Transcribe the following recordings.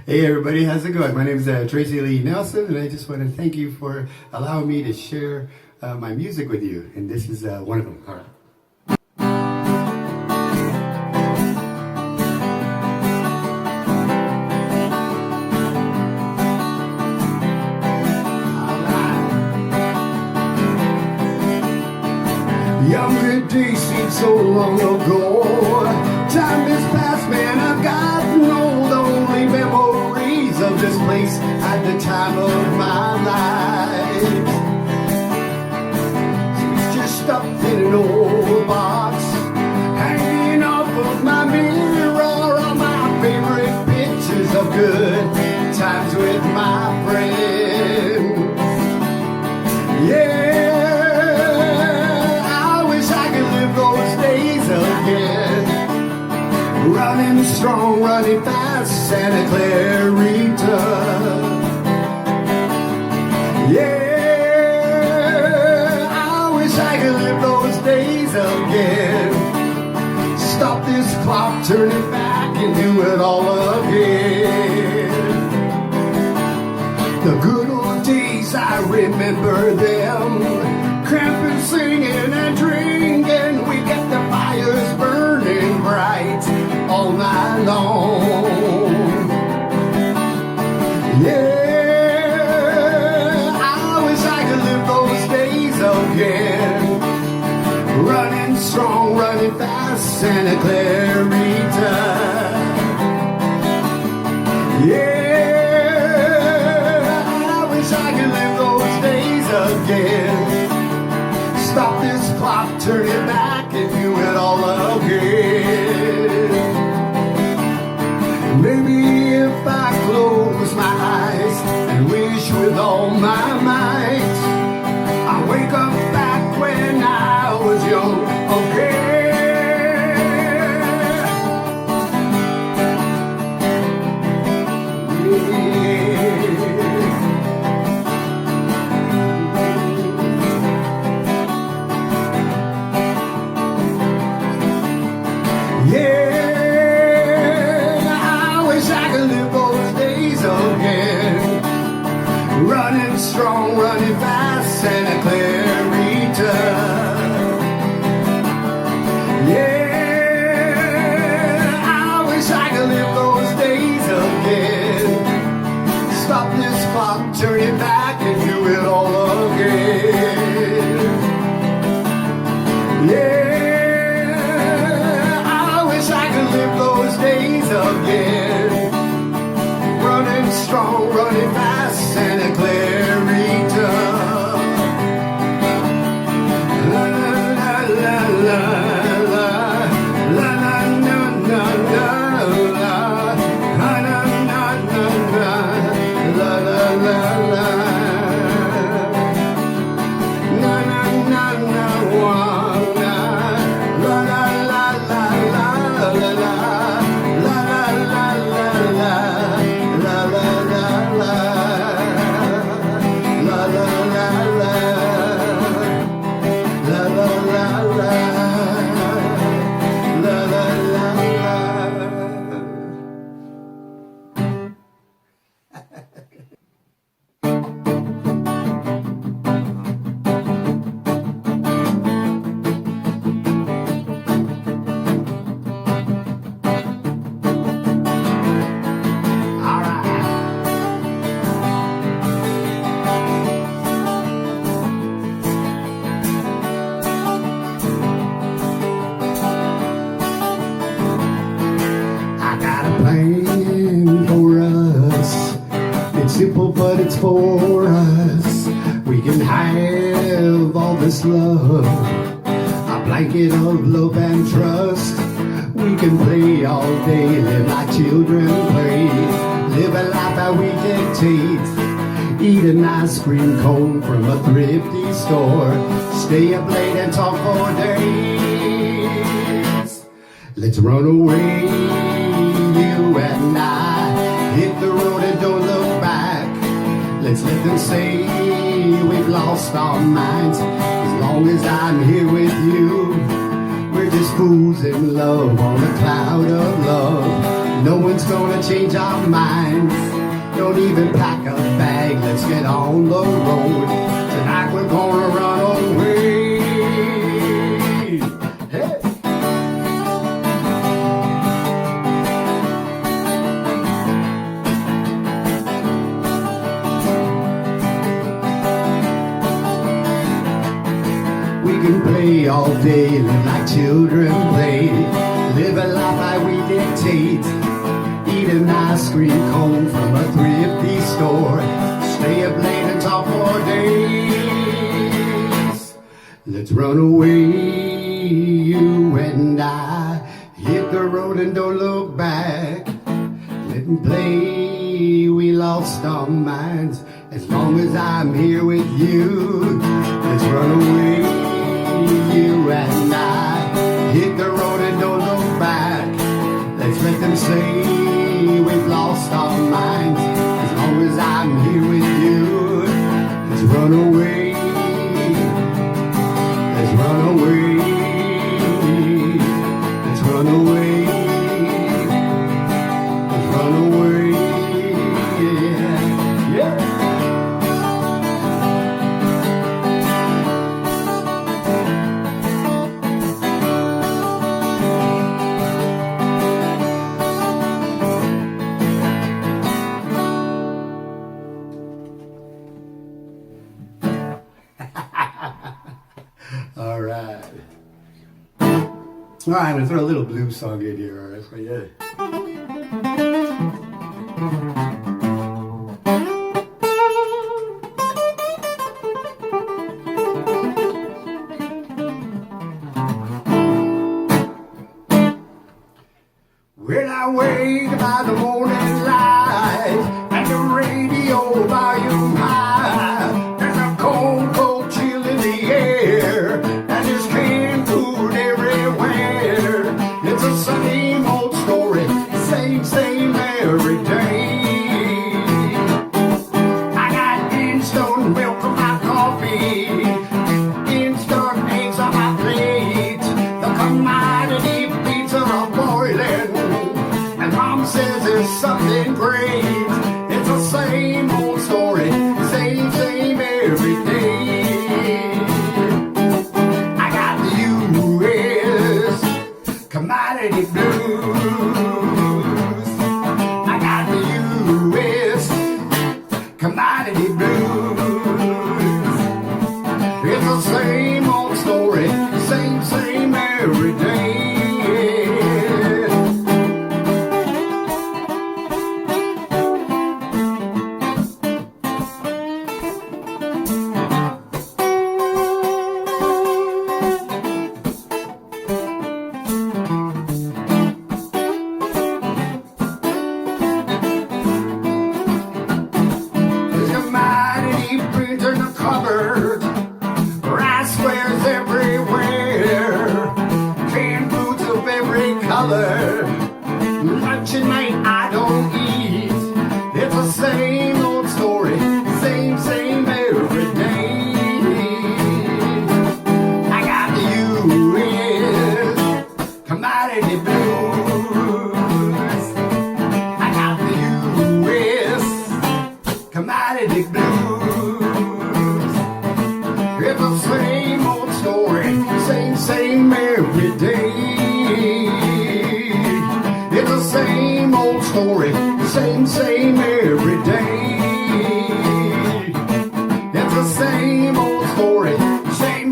Hey everybody, how's it going? My name is Tracy Lee Nelson, and I just want to thank you for allowing me to share my music with you. And this is one of them. All right. Younger days seem so long ago. Time has passed, man, I've gotten old. Only memories of this place at the time of my life. It's just stuck in an old box, hanging off of my mirror are my favorite pictures of good times with my friends. Yeah. Running strong, running fast, Santa Clarita. Yeah, I wish I could live those days again. Stop this clock, turn it back, and do it all again. The good old days, I remember them. Cramping, singing, and drinking. We got the fires burning bright all night long. Yeah, I wish I could live those days again. Running strong, running fast, Santa Clarita. Yeah, I wish I could live those days again. Stop this clock, turn it back, and do it all again. Maybe if I close my eyes and wish with all my might, I wake up back when I was young again. Running strong, running fast, Santa Clarita. Yeah, I wish I could live those days again. Stop this clock, turn it back, and do it all again. Yeah, I wish I could live those days again. Running strong, running fast, Santa Clarita. La la la la la la la la na na na la na na na na la la la la na na na na wa na la la la la la la la la la la la. For us, it's simple but it's for us. We can have all this love, a blanket of love and trust. We can play all day, live like children play, live a life that we dictate. Eat an ice cream cone from a thrifty store, stay up late and talk for days. Let's run away, you and I, hit the road and don't look back. Let's let them say we've lost our minds. As long as I'm here with you, we're just fools in love on a cloud of love. No one's gonna change our minds. Don't even pack a bag, let's get on the road. Tonight we're gonna run away. Hey. We can play all day, live like children play. Live a life like we dictate. Eat an ice cream cone from a thrifty store. Stay up late and talk for days. Let's run away, you and I. Hit the road and don't look back. Let them play, we lost our minds. As long as I'm here with you. Let's run away, you and I. Hit the road and don't look back. Let's let them say we've lost our minds. As long as I'm here with you. Let's run away. Let's run away. Let's run away. Let's run away. Yeah. Yeah. All right. All right, I'm gonna throw a little blues song in here. All right, so yeah. When I wake by the morning light and the radio volume high, there's a cold, cold chill in the air, and there's canned food everywhere. It's the same old story, same every day. I got instant milk for my coffee, instant eggs on my plate. The commodity beans are boiling. Mom says there's something great. It's the same old story, same every day. I got the U.S. commodity blues. I got the U.S. commodity blues. It's the same old story, same every day. Rice squares everywhere, canned foods of every color. Lunch and night I don't eat. It's the same old story, same every day. I got the U.S. commodity blues. I got the U.S. commodity blues. It's the same old story, same every day. It's the same old story, same every day. It's the same old story,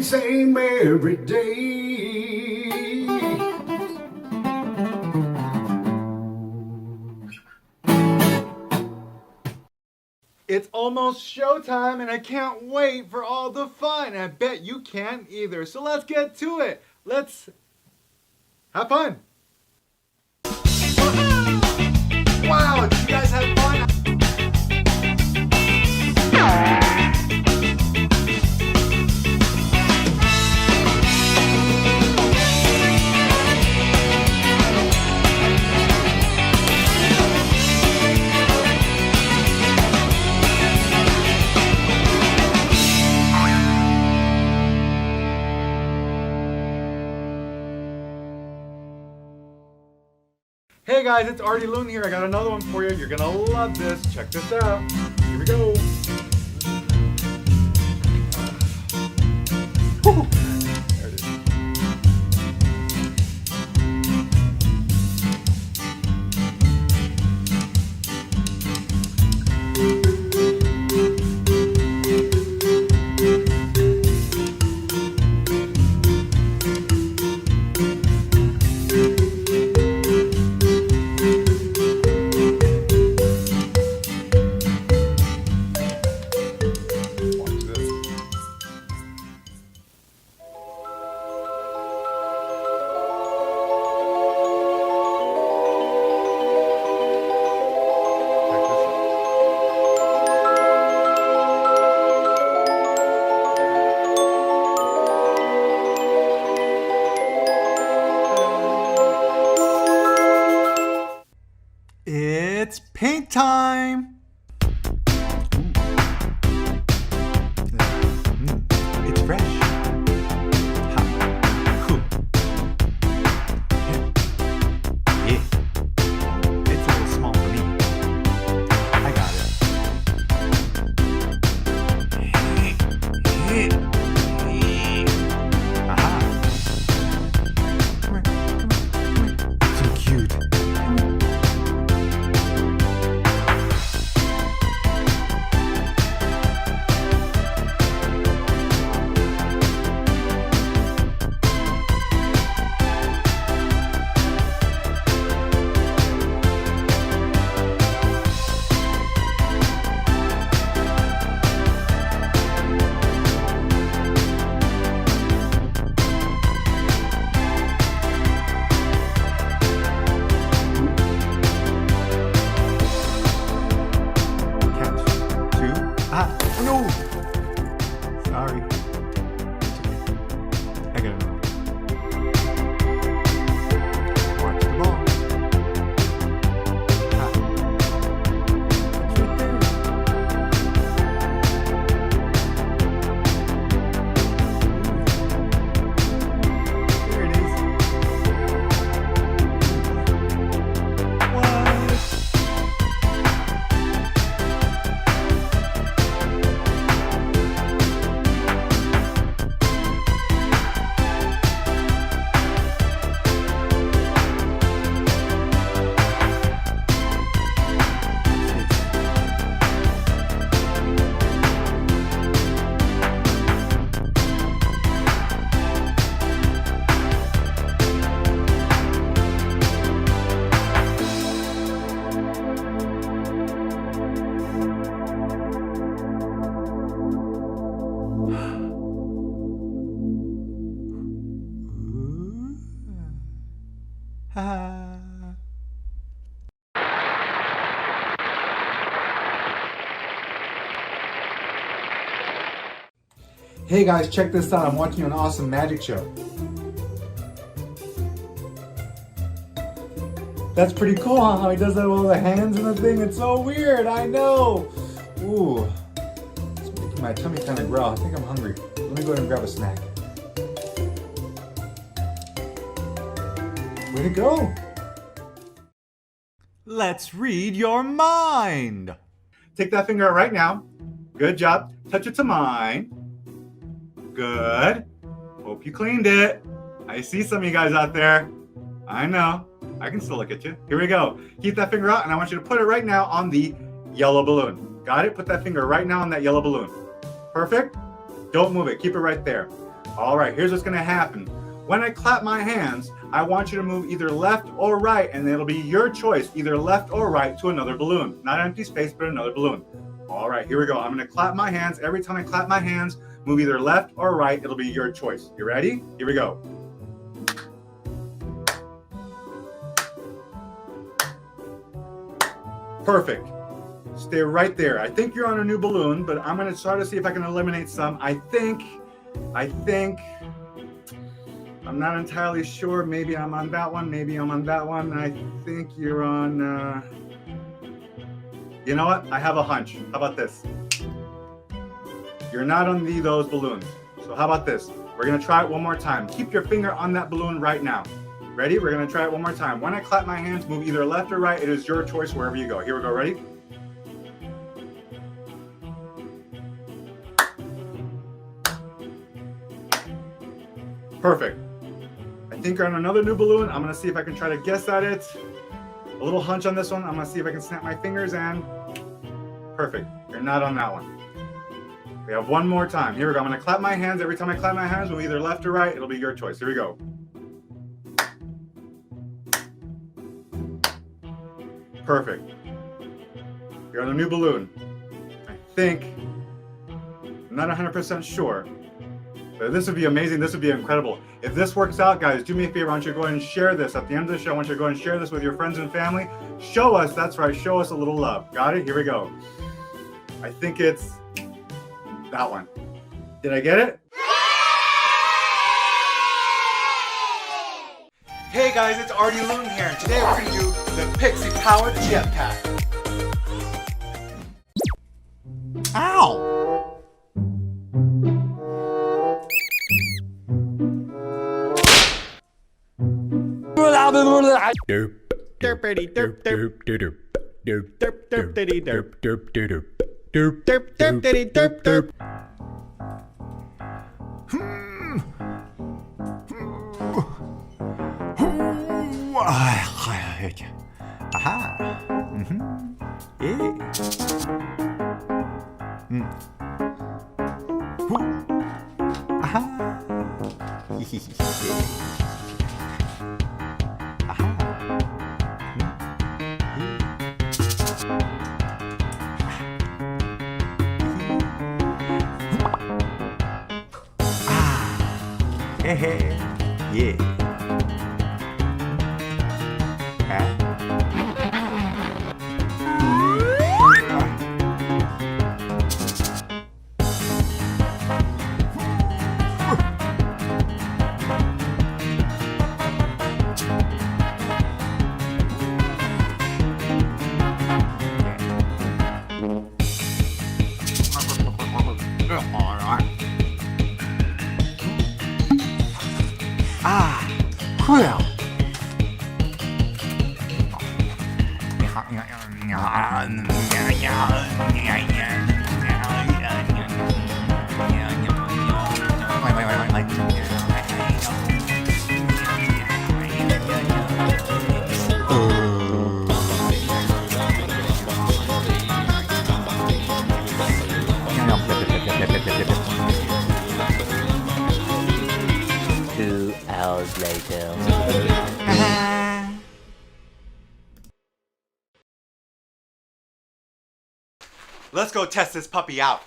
same every day. It's almost showtime and I can't wait for all the fun. I bet you can't either. So let's get to it. Let's have fun. Wow, did you guys have fun? Hey guys, it's Artie Loon here. I got another one for you. You're gonna love this. Check this out. Here we go. Whew. There it is. Watch this. Check this out. It's paint time! It's fresh. Ha. Cool. Yeah. It's a little small for me. I got it. Aha. Come here. Come here. So cute. Come here. Catch. Two. Ah. Oh no. Sorry. It's okay. I got it. Watch the ball. Ah. It's right there. There it is. What? Ha. Hey guys, check this out. I'm watching an awesome magic show. That's pretty cool, huh? How he does that with all the hands and the thing. It's so weird, I know. Ooh, it's making my tummy kind of growl. I think I'm hungry. Let me go ahead and grab a snack. Way to go. Let's read your mind. Take that finger out right now. Good job. Touch it to mine. Good. Hope you cleaned it. I see some of you guys out there. I know. I can still look at you. Here we go. Keep that finger out, and I want you to put it right now on the yellow balloon. Got it? Put that finger right now on that yellow balloon. Perfect. Don't move it. Keep it right there. All right, here's what's going to happen. When I clap my hands, I want you to move either left or right, and it'll be your choice, either left or right to another balloon. Not empty space, but another balloon. All right, here we go. I'm going to clap my hands. Every time I clap my hands, move either left or right. It'll be your choice. You ready? Here we go. Perfect. Stay right there. I think you're on a new balloon, but I'm going to try to see if I can eliminate some. I think, I'm not entirely sure. Maybe I'm on that one. Maybe I'm on that one. I think you're on, you know what? I have a hunch. How about this? You're not on those balloons. So how about this? We're going to try it one more time. Keep your finger on that balloon right now. ready? We're gonna try it one more time. When I clap my hands, move either left or right. It is your choice wherever you go. Here we go, ready? Perfect. I think we're on another new balloon. I'm gonna see if I can try to guess at it. A little hunch on this one. I'm gonna see if I can snap my fingers and perfect. You're not on that one. We have one more time. Here we go. I'm gonna clap my hands. Every time I clap my hands, move either left or right. It'll be your choice. Here we go. Perfect. You're on a new balloon. I think, I'm not 100% sure, but this would be amazing. This would be incredible. If this works out, guys, do me a favor. I want you to go ahead and share this. At the end of the show, I want you to go ahead and share this with your friends and family. Show us, that's right, show us a little love. Got it? Here we go. I think it's that one. Did I get it? Hey guys, it's Artie Loon here, and today we're going to do the Pixie Powered Jetpack. Ow! Derp derpity derp derp derp derp derp derpity derp derp derp derp derp derpity derp derp. Aha. Yeah. Aha. Yeah. Well. Later. Let's go test this puppy out.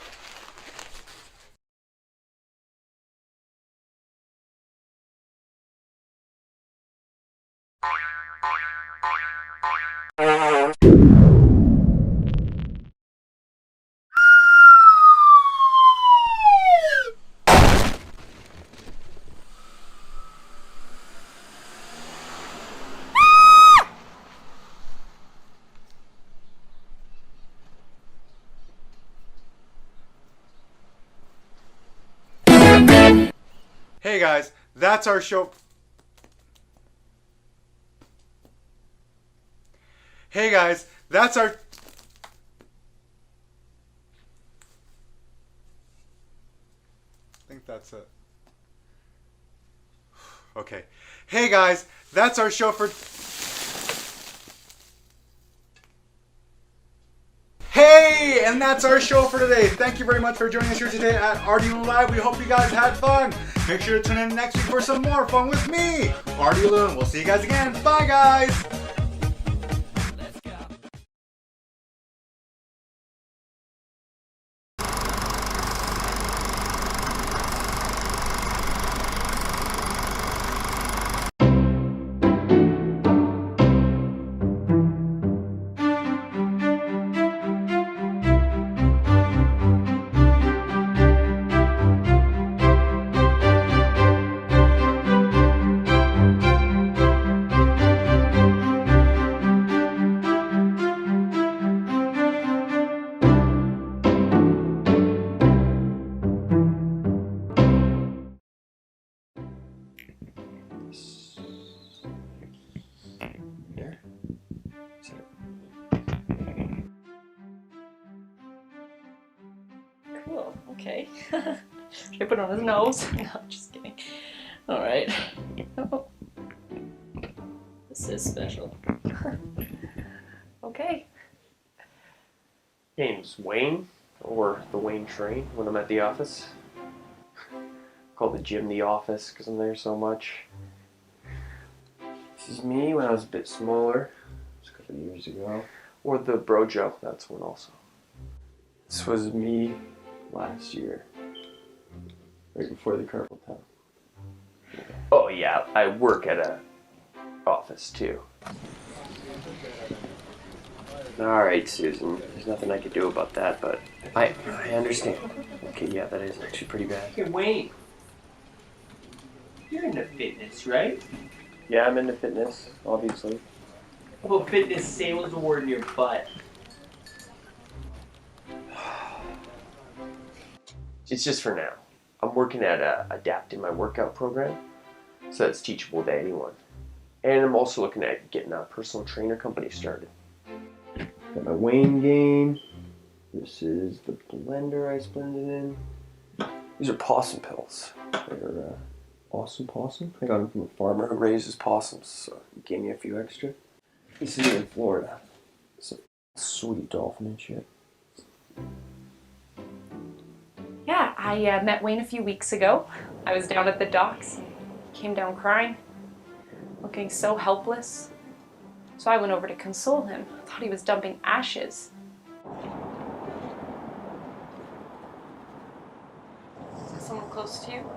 Hey guys, that's our show. Hey guys, that's our... I think that's it. Okay. Hey guys, that's our show for... Hey, and that's our show for today. Thank you very much for joining us here today at Artie Loon Live. We hope you guys had fun. Make sure to tune in next week for some more fun with me, Artie Loon. We'll see you guys again. Bye, guys. Okay. Should I put it on his nose? No, just kidding. Alright. Oh. This is special. Okay. Name's Wayne, or the Wayne train when I'm at the office. Call the gym the office because I'm there so much. This is me when I was a bit smaller, just a couple of years ago. Or the Brojo, that's one also. This was me last year, right before the carpal tunnel. Oh yeah, I work at a office too. Alright, Susan, there's nothing I could do about that, but I understand. Okay, yeah, that is actually pretty bad. Hey, Wayne. You're into fitness, right? Yeah, I'm into fitness, obviously. How about fitness sales award in your butt? It's just for now. I'm working at adapting my workout program, so that's teachable to anyone. And I'm also looking at getting a personal trainer company started. Got my Wayne game. This is the blender I blended in. These are possum pills. They're awesome possum. I got them from a farmer who raises possums, so he gave me a few extra. This is in Florida. It's a sweet dolphin and shit. Yeah, I met Wayne a few weeks ago. I was down at the docks. Came down crying, looking so helpless. So I went over to console him. I thought he was dumping ashes. Is that someone close to you?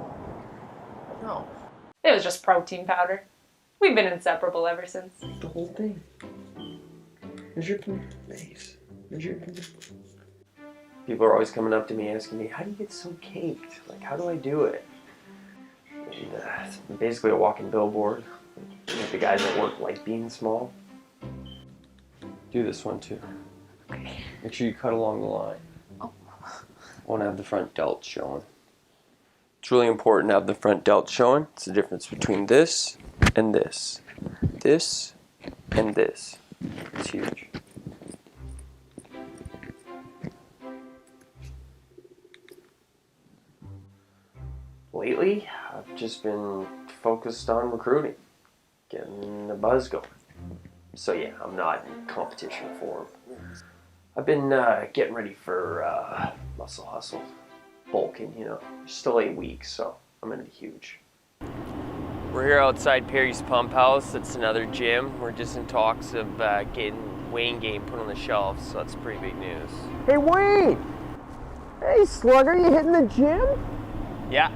No, It was just protein powder. We've been inseparable ever since. the whole thing. Where's your face? Where's your People are always coming up to me asking me, how do you get so caked? Like, how do I do it? And it's basically a walking billboard. Like the guys at work like being small. Do this one too. Okay. Make sure you cut along the line. Oh. Won't have the front delt showing. It's really important to have the front delt showing. It's the difference between this and this. This and this. It's huge. Lately, I've just been focused on recruiting, getting the buzz going. So yeah, I'm not in competition form. I've been getting ready for muscle hustle, bulking, you know. Still 8 weeks, so I'm gonna be huge. We're here outside Perry's Pump House. It's another gym. We're just in talks of getting Wayne game put on the shelf, so that's pretty big news. Hey, Wayne! Hey, Slugger, you hitting the gym? Yeah.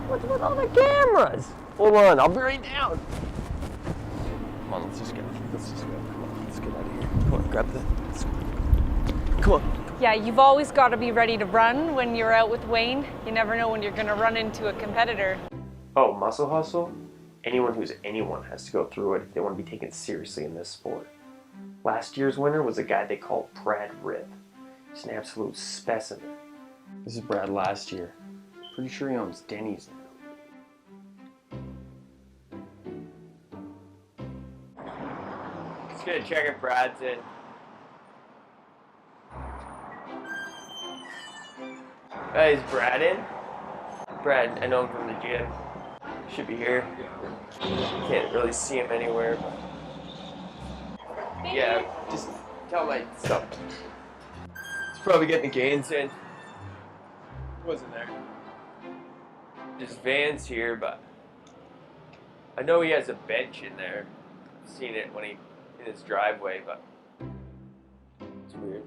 What's with all the cameras? Hold on, I'll be right down. Come on, let's just go. Come on, let's get out of here. Come on, grab the. Come on. Yeah, you've always got to be ready to run when you're out with Wayne. You never know when you're going to run into a competitor. Oh, muscle hustle? Anyone who's anyone has to go through it if they want to be taken seriously in this sport. Last year's winner was a guy they called Brad Rip. He's an absolute specimen. This is Brad last year. Pretty sure he owns Denny's now. Just gonna check if Brad's in. Hey, is Brad in? Brad, I know him from the gym. Should be here. Can't really see him anywhere, but yeah, just tell my stuff. He's probably getting the gains in. Wasn't there. His van's here, but I know he has a bench in there. I've seen it when he in his driveway, but it's weird.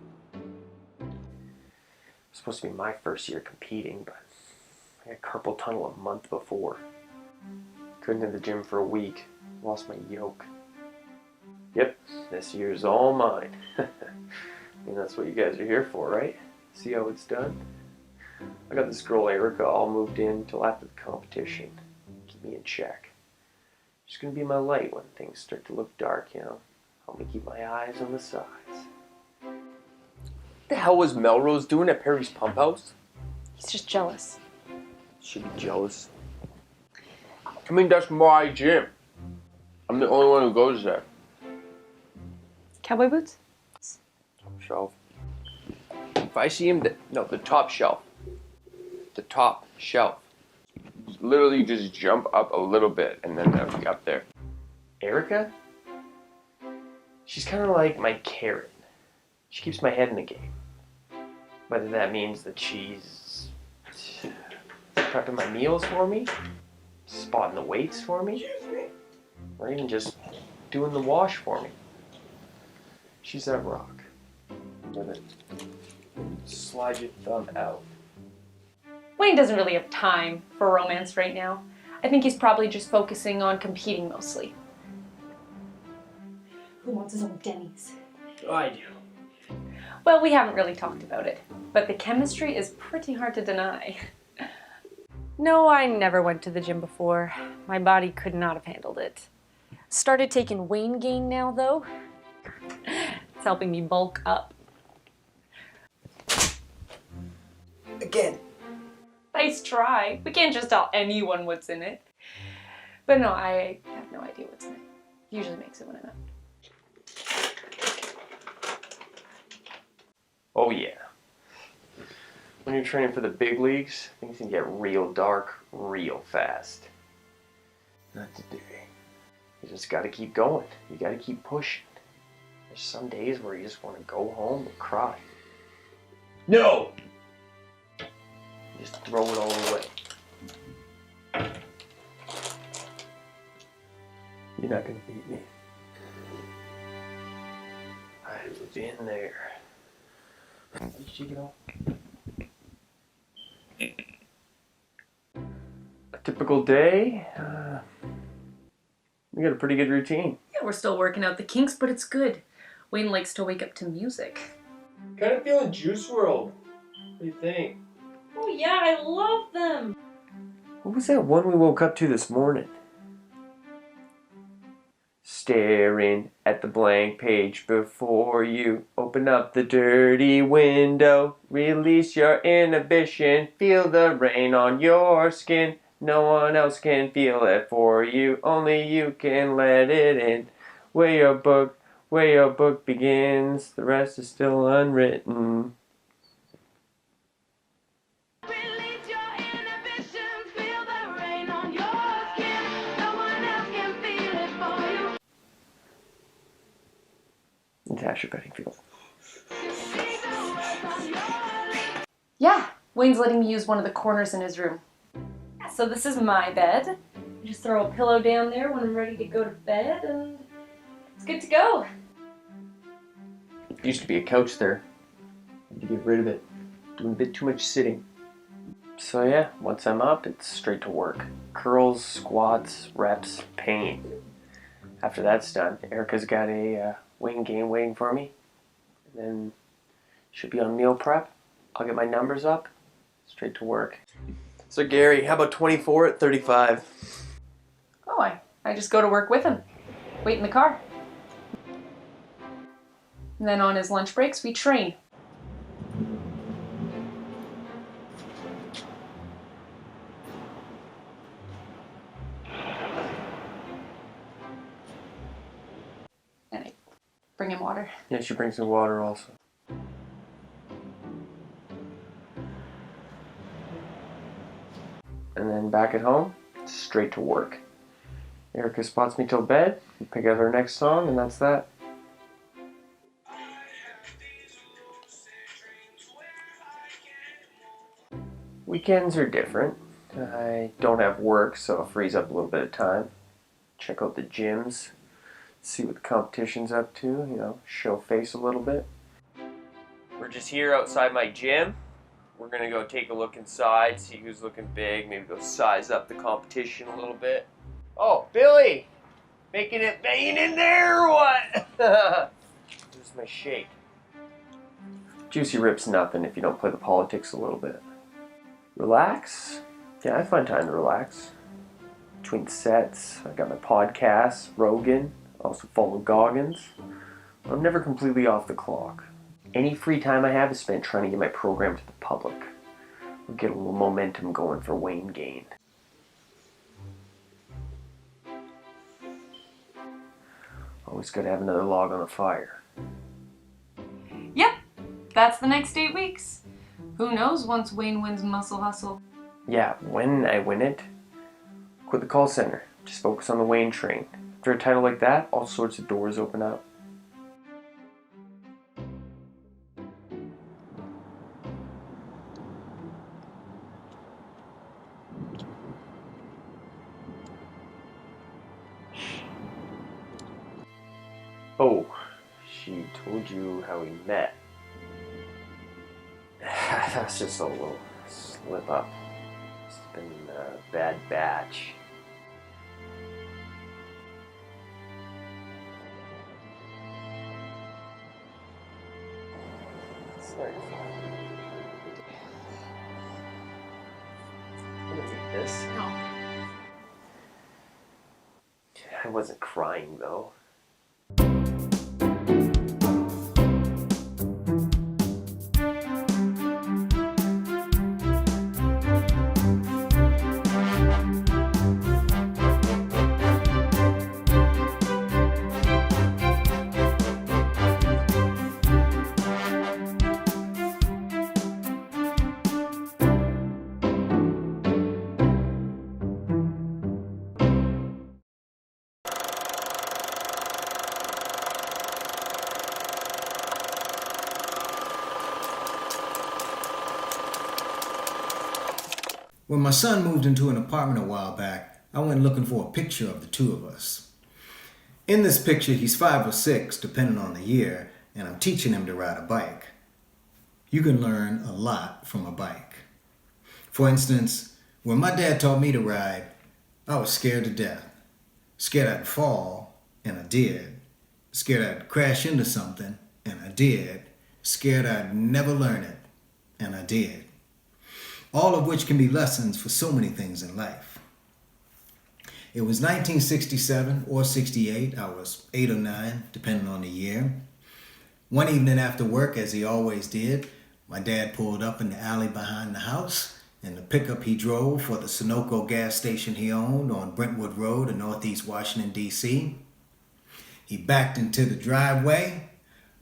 It's supposed to be my first year competing, but I got carpal tunnel a month before. Couldn't hit the gym for a week. Lost my yoke. Yep, this year's all mine. I mean, that's what you guys are here for, right? See how it's done? I got this girl Erica all moved in till after the competition. Keep me in check. She's gonna be my light when things start to look dark, you know. Help me keep my eyes on the sides. What the hell was Melrose doing at Perry's Pump House? He's just jealous. Should be jealous. I mean, that's my gym. I'm the only one who goes there. Cowboy boots? Top shelf. If I see him, the top shelf. the top shelf. Literally just jump up a little bit and then that'll be up there. Erica? She's kind of like my carrot. She keeps my head in the game. Whether that means that she's prepping my meals for me, spotting the weights for me, or even just doing the wash for me. She's that rock. With it. Slide your thumb out. Wayne doesn't really have time for romance right now. I think he's probably just focusing on competing mostly. Who wants his own Denny's? Oh, I do. Well, we haven't really talked about it, but the chemistry is pretty hard to deny. No, I never went to the gym before. My body could not have handled it. Started taking Wayne Gain now, though. It's helping me bulk up. Again. Nice try. We can't just tell anyone what's in it. But no, I have no idea what's in it. Usually makes it when I'm out. Oh yeah. When you're training for the big leagues, things can get real dark real fast. Not today. You just gotta keep going. You gotta keep pushing. There's some days where you just want to go home and cry. No! Just throw it all away. You're not gonna beat me. I've been there. Did you get off? A typical day? We got a pretty good routine. Yeah, we're still working out the kinks, but it's good. Wayne likes to wake up to music. Kind of feeling Juice WRLD. What do you think? Oh yeah, I love them. What was that one we woke up to this morning? Staring at the blank page before you. Open up the dirty window. Release your inhibition. Feel the rain on your skin. No one else can feel it for you. Only you can let it in. Where your book begins. The rest is still unwritten. Natasha Bedingfield. Yeah, Wayne's letting me use one of the corners in his room. Yeah, so this is my bed. I just throw a pillow down there when I'm ready to go to bed and it's good to go. Used to be a couch there. Had to get rid of it. Doing a bit too much sitting. So yeah, once I'm up, it's straight to work. Curls, squats, reps, pain. After that's done, Erica's got a Wayne Gain waiting for me. And then should be on meal prep. I'll get my numbers up. Straight to work. So Gary, how about 24 at 35? Oh, I just go to work with him. Wait in the car. And then on his lunch breaks, we train. And I bring him water. Yeah, she brings me water also. And then back at home, straight to work. Erica spots me till bed, we pick out her next song, and that's that. Weekends are different. I don't have work, so it frees up a little bit of time. Check out the gyms, see what the competition's up to, you know, show face a little bit. We're just here outside my gym. We're gonna go take a look inside, see who's looking big, maybe go size up the competition a little bit. Oh, Billy! Making it banging in there or what? This is my shake. Juicy Rip's nothing if you don't play the politics a little bit. Relax? Yeah, I find time to relax. Between sets, I got my podcasts, Rogan, also follow Goggins. I'm never completely off the clock. Any free time I have is spent trying to get my program to the public. We'll get a little momentum going for Wayne Gain. Always gotta have another log on the fire. Yep, that's the next 8 weeks. Who knows once Wayne wins Muscle Hustle. Yeah, when I win it, quit the call center. Just focus on the Wayne train. After a title like that, all sorts of doors open up. Oh, she told you how we met. That's just a little slip up. It's been a bad batch. Sorry. I'm gonna eat this. No. I wasn't crying though. When my son moved into an apartment a while back, I went looking for a picture of the two of us. In this picture, he's 5 or 6, depending on the year, and I'm teaching him to ride a bike. You can learn a lot from a bike. For instance, when my dad taught me to ride, I was scared to death. Scared I'd fall, and I did. Scared I'd crash into something, and I did. Scared I'd never learn it, and I did. All of which can be lessons for so many things in life. It was 1967 or 68. I was 8 or 9, depending on the year. One evening after work, as he always did, my dad pulled up in the alley behind the house in the pickup he drove for the Sunoco gas station he owned on Brentwood Road in Northeast Washington, D.C. He backed into the driveway,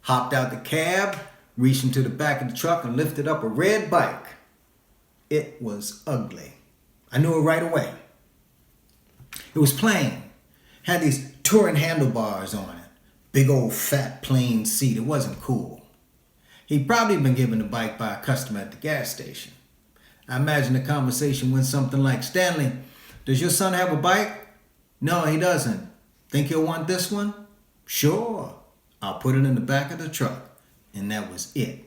hopped out the cab, reached into the back of the truck and lifted up a red bike. It was ugly. I knew it right away. It was plain. Had these touring handlebars on it. Big old fat plain seat. It wasn't cool. He'd probably been given the bike by a customer at the gas station. I imagine the conversation went something like, "Stanley, does your son have a bike?" "No, he doesn't." "Think he'll want this one?" "Sure. I'll put it in the back of the truck." And that was it.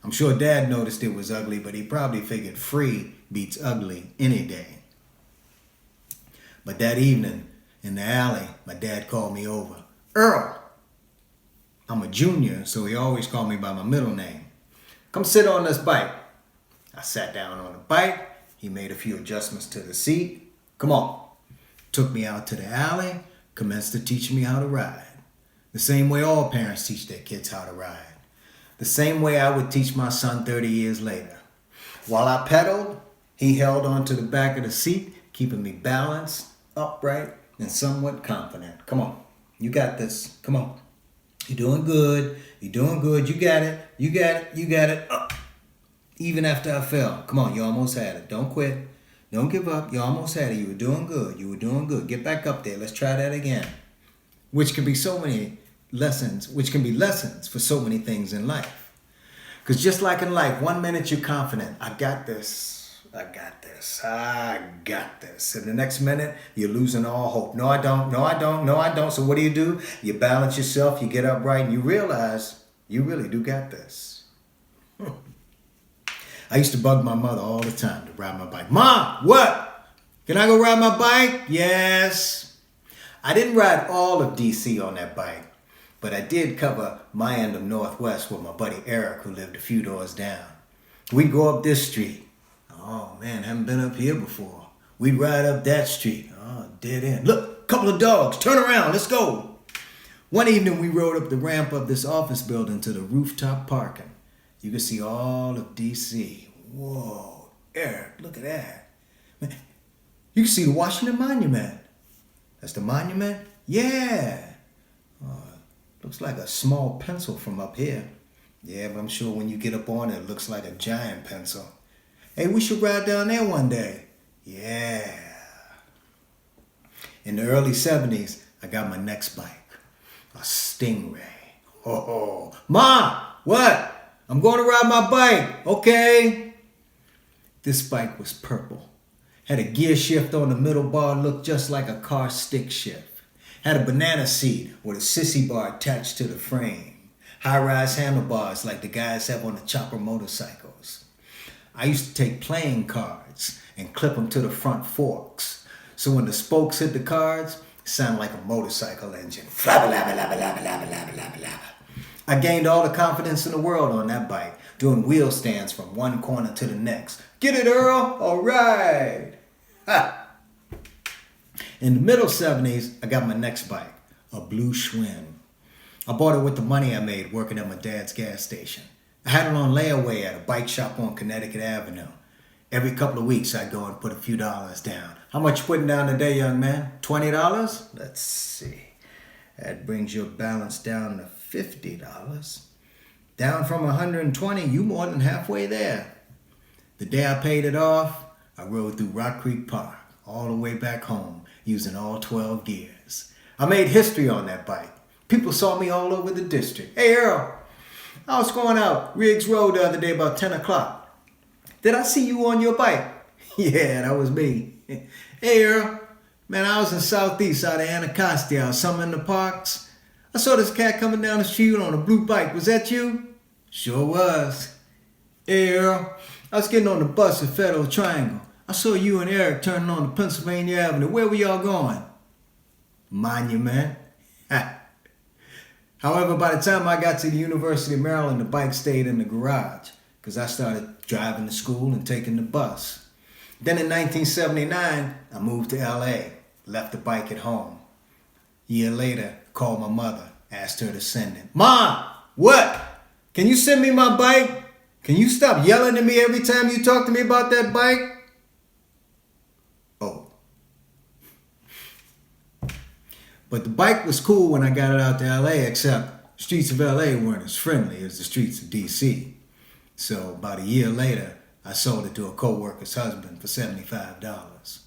I'm sure Dad noticed it was ugly, but he probably figured free beats ugly any day. But that evening, in the alley, my dad called me over. "Earl." I'm a junior, so he always called me by my middle name. "Come sit on this bike." I sat down on the bike. He made a few adjustments to the seat. "Come on." Took me out to the alley, commenced to teach me how to ride. The same way all parents teach their kids how to ride. The same way I would teach my son 30 years later. While I pedaled, he held onto the back of the seat, keeping me balanced, upright, and somewhat confident. "Come on, you got this. Come on. You're doing good. You're doing good. You got it. You got it. You got it." Even after I fell. "Come on, you almost had it. Don't quit. Don't give up. You almost had it. You were doing good. You were doing good. Get back up there. Let's try that again." Which can be lessons for so many things in life. Because just like in life, one minute you're confident. "I got this. I got this. I got this." And the next minute, you're losing all hope. "No, I don't. No, I don't. No, I don't." So what do? You balance yourself, you get upright, and you realize you really do got this. I used to bug my mother all the time to ride my bike. "Mom, what? Can I go ride my bike?" "Yes." I didn't ride all of D.C. on that bike, but I did cover my end of Northwest with my buddy Eric, who lived a few doors down. We'd go up this street. "Oh man, haven't been up here before." We'd ride up that street. "Oh, dead end. Look, couple of dogs. Turn around, let's go." One evening we rode up the ramp of this office building to the rooftop parking. You could see all of D.C. Whoa, Eric, look at that. Man, you can see the Washington Monument. "That's the monument?" "Yeah." "Oh, looks like a small pencil from up here." "Yeah, but I'm sure when you get up on it, it looks like a giant pencil." Hey, we should ride down there one day. Yeah. In the early 70s, I got my next bike, a Stingray. Oh, Ma, what? I'm going to ride my bike, okay? This bike was purple. Had a gear shift on the middle bar, looked just like a car stick shift. Had a banana seat with a sissy bar attached to the frame. High-rise handlebars like the guys have on the chopper motorcycles. I used to take playing cards and clip them to the front forks. So when the spokes hit the cards, it sounded like a motorcycle engine. Flabba, labba, labba, labba, labba, labba, labba, labba. I gained all the confidence in the world on that bike, doing wheel stands from one corner to the next. Get it, Earl? All right. Ha. In the middle 70s, I got my next bike, a blue Schwinn. I bought it with the money I made working at my dad's gas station. I had it on layaway at a bike shop on Connecticut Avenue. Every couple of weeks, I'd go and put a few dollars down. How much you putting down today, young man? $20? Let's see. That brings your balance down to $50. Down from $120, you more than halfway there. The day I paid it off, I rode through Rock Creek Park all the way back home using all 12 gears. I made history on that bike. People saw me all over the district. Hey, Earl, I was going out Riggs Road the other day about 10 o'clock. Did I see you on your bike? Yeah, that was me. Hey, Earl, man, I was in Southeast out of Anacostia or something in the parks. I saw this cat coming down the street on a blue bike. Was that you? Sure was. Hey, Earl, I was getting on the bus at Federal Triangle. I saw you and Eric turning on to Pennsylvania Avenue. Where were y'all going? Monument. However, by the time I got to the University of Maryland, the bike stayed in the garage because I started driving to school and taking the bus. Then in 1979, I moved to LA, left the bike at home. A year later, called my mother, asked her to send it. Mom, what? Can you send me my bike? Can you stop yelling at me every time you talk to me about that bike? Oh. But the bike was cool when I got it out to LA, except streets of LA weren't as friendly as the streets of DC. So about a year later, I sold it to a co-worker's husband for $75.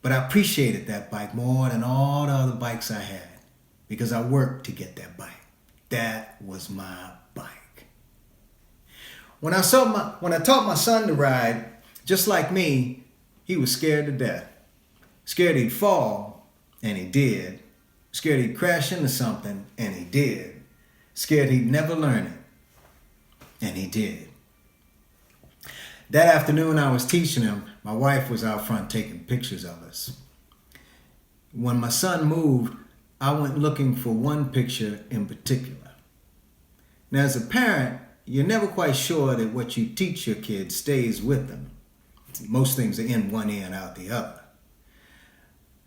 But I appreciated that bike more than all the other bikes I had because I worked to get that bike. That was my bike. When I taught my son to ride, just like me, he was scared to death. Scared he'd fall, and he did. Scared he'd crash into something, and he did. Scared he'd never learn it, and he did. That afternoon I was teaching him, my wife was out front taking pictures of us. When my son moved, I went looking for one picture in particular. Now, as a parent, you're never quite sure that what you teach your kids stays with them. Most things are in one ear and out the other.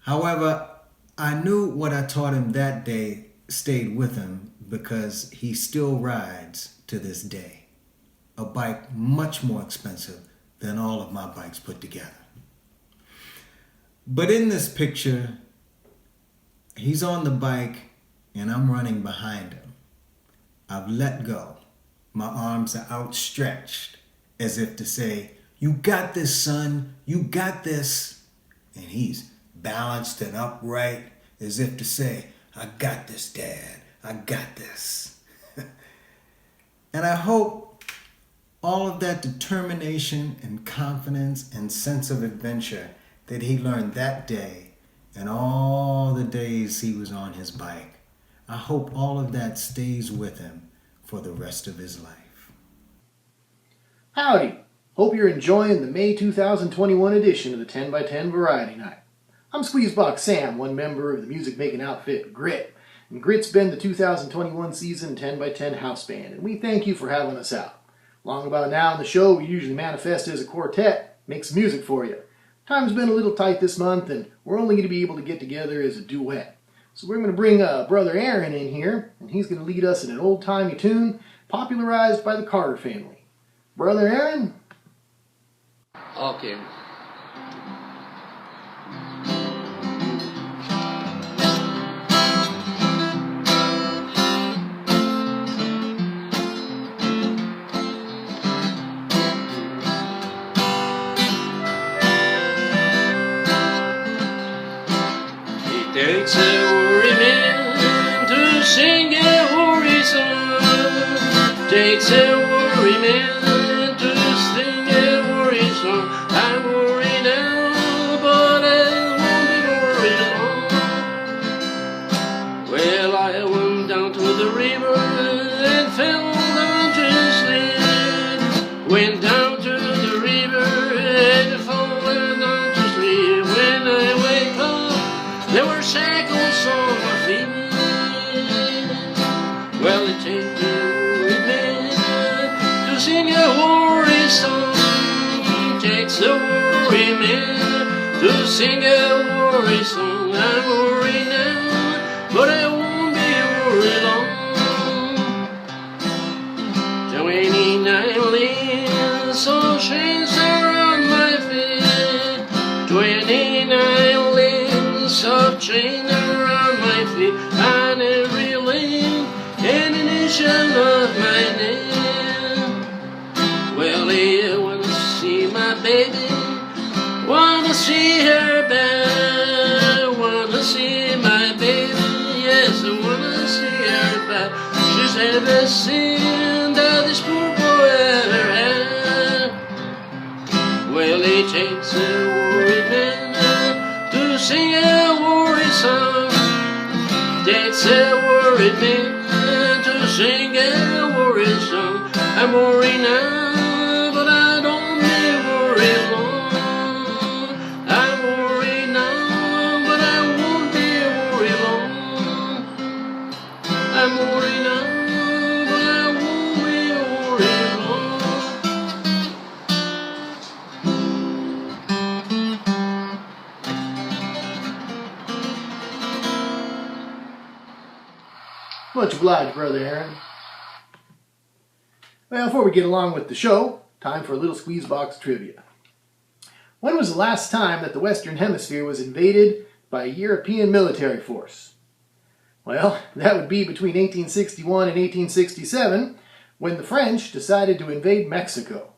However, I knew what I taught him that day stayed with him because he still rides to this day. A bike much more expensive than all of my bikes put together. But in this picture, he's on the bike and I'm running behind him. I've let go. My arms are outstretched as if to say, "You got this, son, you got this." And he's balanced and upright as if to say, "I got this, Dad, I got this." And I hope all of that determination and confidence and sense of adventure that he learned that day and all the days he was on his bike, I hope all of that stays with him for the rest of his life. Howdy! Hope you're enjoying the May 2021 edition of the 10x10 Variety Night. I'm Squeezebox Sam, one member of the music-making outfit Grit. And Grit's been the 2021 season 10x10 house band, and we thank you for having us out. Long about now in the show, we usually manifest as a quartet, make some music for you. Time's been a little tight this month, and we're only going to be able to get together as a duet. So we're going to bring Brother Aaron in here, and he's going to lead us in an old-timey tune popularized by the Carter family. Brother Aaron? Okay. takes a worry man to sing a worry song. I'm worried now, but I won't be worried long. Well, I went down to the river and fell down to sleep. Went down to the river and fallen down to sleep. When I wake up, there were shackles on my feet. Well, it takes a worried man to sing a worry song. Takes a worried man to sing a worry song. I'm worried now, but I won't be worried long. 29 lanes of chains around my feet. 29 lanes of chains around my feet. On every lane, an initial of my name. Well, I wanna see my baby, wanna see her back. Wanna see my baby, yes, I wanna see her back. She's never seen that this poor boy ever had. Well, it takes a worried man to sing a worried song. Takes a worried man to sing a worried song. I'm worried now, but I don't be worried long. I'm worried now, but I won't be worried long. I'm worried now, but I won't be worried long. Much obliged, Brother Aaron. Well, before we get along with the show, time for a little squeeze box trivia. When was the last time that the Western Hemisphere was invaded by a European military force? Well, that would be between 1861 and 1867, when the French decided to invade Mexico.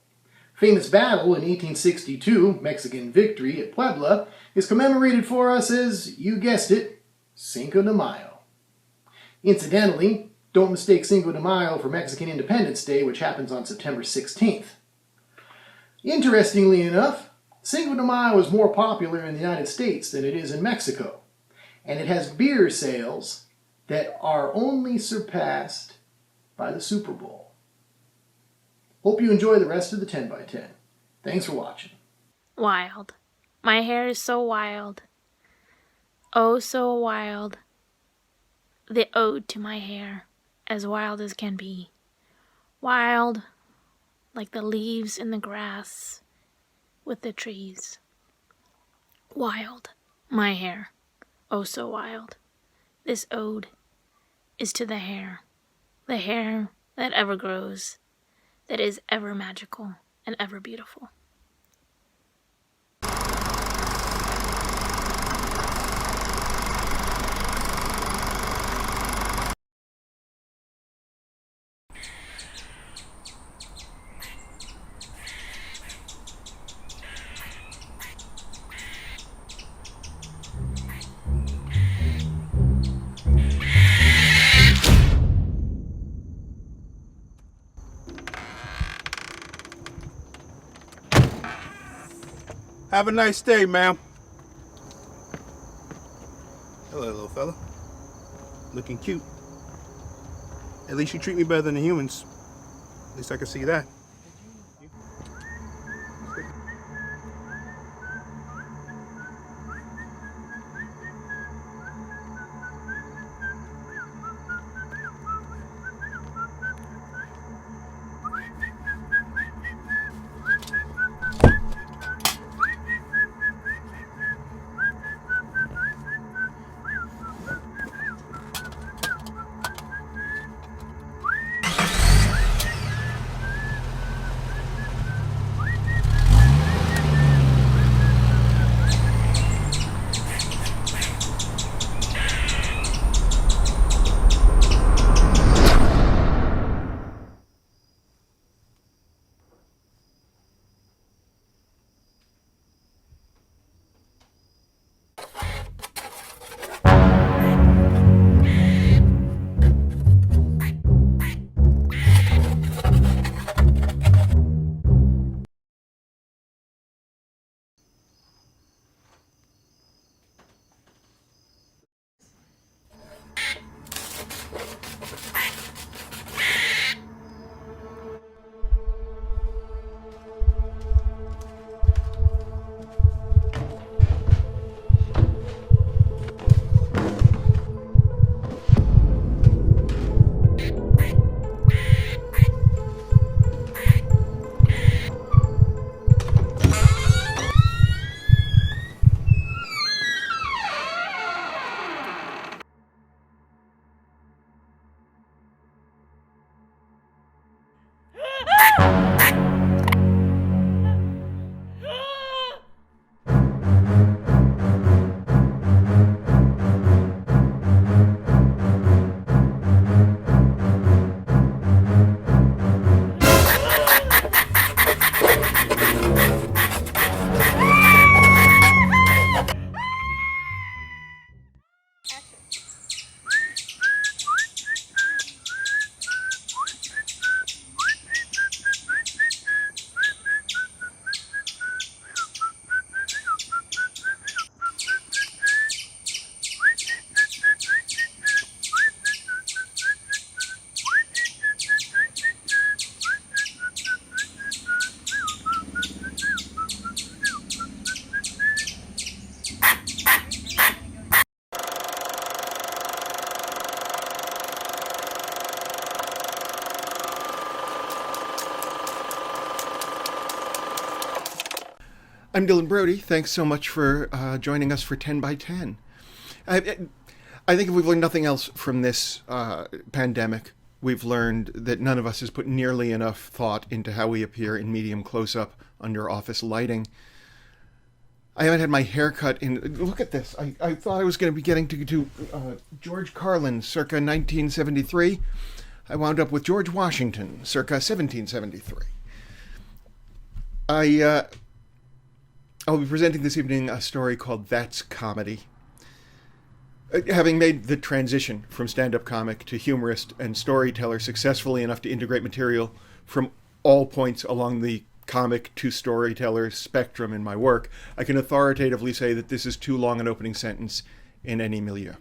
Famous battle in 1862, Mexican victory at Puebla, is commemorated for us as, you guessed it, Cinco de Mayo. Incidentally, don't mistake Cinco de Mayo for Mexican Independence Day, which happens on September 16th. Interestingly enough, Cinco de Mayo is more popular in the United States than it is in Mexico, and it has beer sales that are only surpassed by the Super Bowl. Hope you enjoy the rest of the 10 by 10. Thanks for watching. Wild. My hair is so wild. Oh, so wild. The ode to my hair, as wild as can be. Wild, like the leaves in the grass with the trees. Wild, my hair, oh so wild. This ode is to the hair that ever grows, that is ever magical and ever beautiful. Have a nice day, ma'am. Hello, little fella. Looking cute. At least you treat me better than the humans. At least I can see that. I'm Dylan Brody. Thanks so much for joining us for 10 by 10. I think if we've learned nothing else from this pandemic, we've learned that none of us has put nearly enough thought into how we appear in medium close-up under office lighting. I haven't had my hair cut in... Look at this. I thought I was going to be getting to George Carlin, circa 1973. I wound up with George Washington, circa 1773. I'll be presenting this evening a story called That's Comedy. Having made the transition from stand-up comic to humorist and storyteller successfully enough to integrate material from all points along the comic to storyteller spectrum in my work, I can authoritatively say that this is too long an opening sentence in any milieu.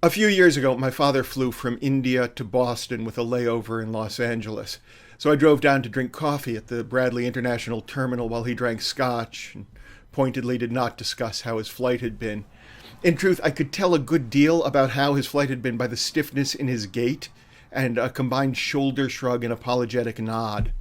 A few years ago, my father flew from India to Boston with a layover in Los Angeles. So I drove down to drink coffee at the Bradley International Terminal while he drank scotch and pointedly did not discuss how his flight had been. In truth, I could tell a good deal about how his flight had been by the stiffness in his gait and a combined shoulder shrug and apologetic nod.